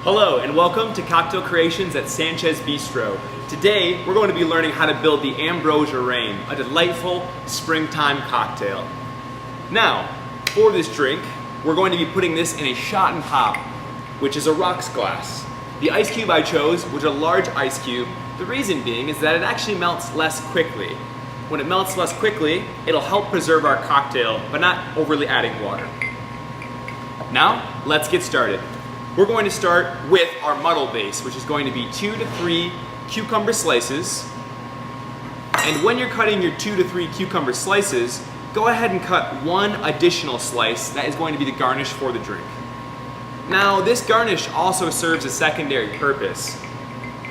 Hello and welcome to Cocktail Creations at Sanchez Bistro. Today we're going to be learning how to build the Ambrosia Rain, a delightful springtime cocktail. Now, for this drink, we're going to be putting this in a shot and pop, which is a rocks glass. The ice cube I chose was a large ice cube. The reason being is that it actually melts less quickly. When it melts less quickly, it'll help preserve our cocktail, but not overly adding water. Now, let's get started. We're going to start with our muddle base, which is going to be 2 to 3 cucumber slices. And when you're cutting your 2 to 3 cucumber slices, go ahead and cut one additional slice that is going to be the garnish for the drink. Now, this garnish also serves a secondary purpose.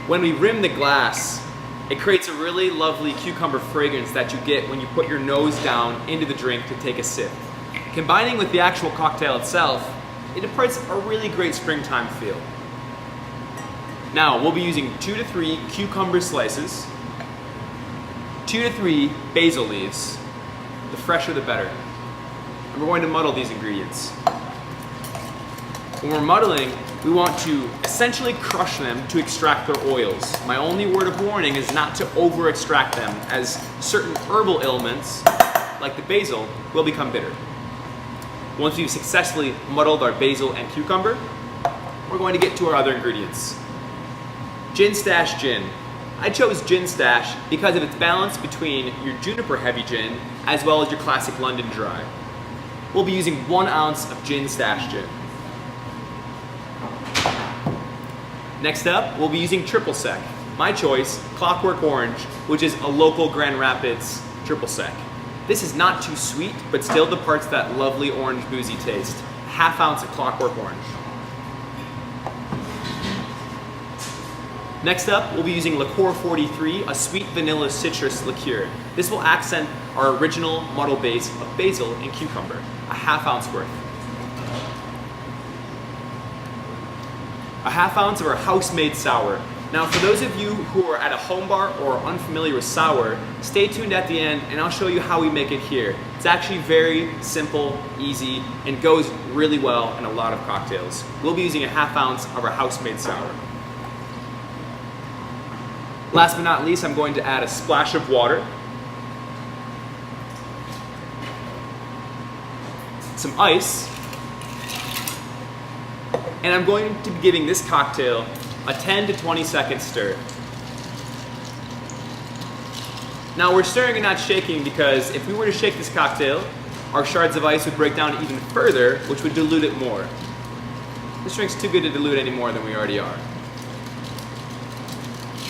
When we rim the glass, it creates a really lovely cucumber fragrance that you get when you put your nose down into the drink to take a sip. Combining with the actual cocktail itself, it imparts a really great springtime feel. Now, we'll be using 2 to 3 cucumber slices, 2 to 3 basil leaves, the fresher the better. And we're going to muddle these ingredients. When we're muddling, we want to essentially crush them to extract their oils. My only word of warning is not to over extract them, as certain herbal elements, like the basil, will become bitter. Once we've successfully muddled our basil and cucumber, we're going to get to our other ingredients. Gin Stash Gin. I chose Gin Stash because of its balance between your juniper heavy gin as well as your classic London Dry. We'll be using 1 ounce of Gin Stash Gin. Next up, we'll be using Triple Sec. My choice, Clockwork Orange, which is a local Grand Rapids Triple Sec. This is not too sweet, but still departs that lovely orange boozy taste. 1/2 ounce of Clockwork Orange. Next up, we'll be using Liqueur 43, a sweet vanilla citrus liqueur. This will accent our original muddle base of basil and cucumber. 1/2 ounce worth. 1/2 ounce of our house-made sour. Now, for those of you who are at a home bar or are unfamiliar with sour, stay tuned at the end and I'll show you how we make it here. It's actually very simple, easy, and goes really well in a lot of cocktails. We'll be using 1/2 ounce of our house-made sour. Last but not least, I'm going to add a splash of water, some ice, and I'm going to be giving this cocktail a 10 to 20 second stir. Now, we're stirring and not shaking because if we were to shake this cocktail, our shards of ice would break down even further, which would dilute it more. This drink's too good to dilute any more than we already are.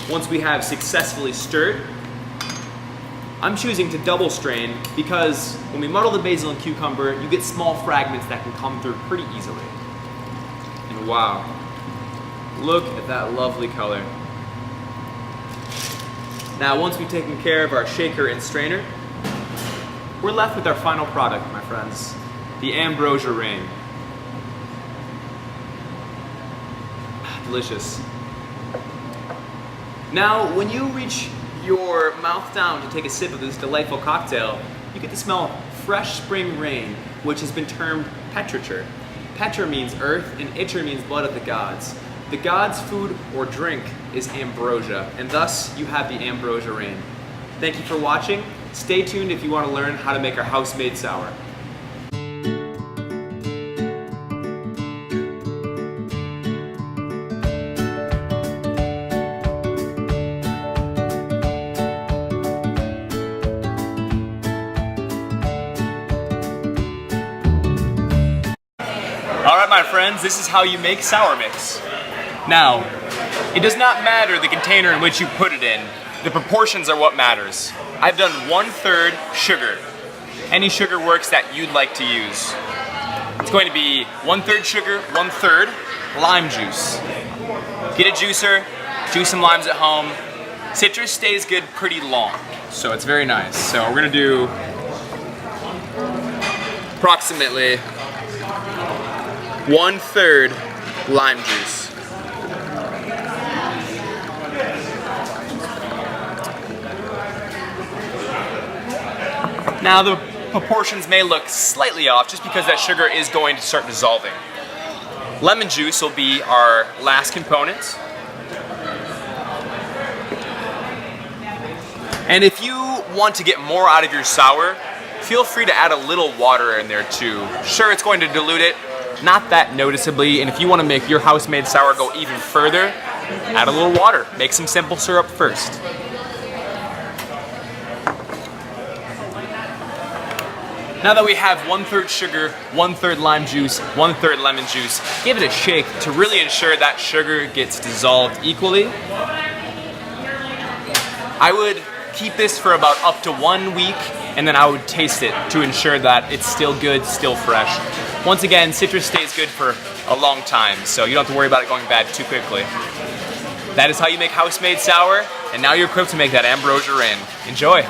Once we have successfully stirred, I'm choosing to double strain because when we muddle the basil and cucumber, you get small fragments that can come through pretty easily. And wow, look at that lovely color. Now, once we've taken care of our shaker and strainer, we're left with our final product, my friends, the Ambrosia Rain. Delicious. Now, when you reach your mouth down to take a sip of this delightful cocktail, you get to smell fresh spring rain, which has been termed petrichor. Petra means earth, and itcher means blood of the gods. The gods' food or drink is ambrosia, and thus you have the Ambrosia Rain. Thank you for watching. Stay tuned if you want to learn how to make our house-made sour. Alright, my friends, this is how you make sour mix. Now, it does not matter the container in which you put it in. The proportions are what matters. I've done 1/3 sugar. Any sugar works that you'd like to use. It's going to be 1/3 sugar, 1/3 lime juice. Get a juicer, juice some limes at home. Citrus stays good pretty long, so it's very nice. So we're gonna do approximately 1/3 lime juice. Now, the proportions may look slightly off just because that sugar is going to start dissolving. Lemon juice will be our last component. And if you want to get more out of your sour, feel free to add a little water in there too. Sure, it's going to dilute it, not that noticeably, and if you want to make your house-made sour go even further, add a little water. Make some simple syrup first. Now that we have 1/3 sugar, 1/3 lime juice, 1/3 lemon juice, give it a shake to really ensure that sugar gets dissolved equally. I would keep this for about up to 1 week, and then I would taste it to ensure that it's still good, still fresh. Once again, citrus stays good for a long time, so you don't have to worry about it going bad too quickly. That is how you make house-made sour, and now you're equipped to make that Ambrosia Rain. Enjoy!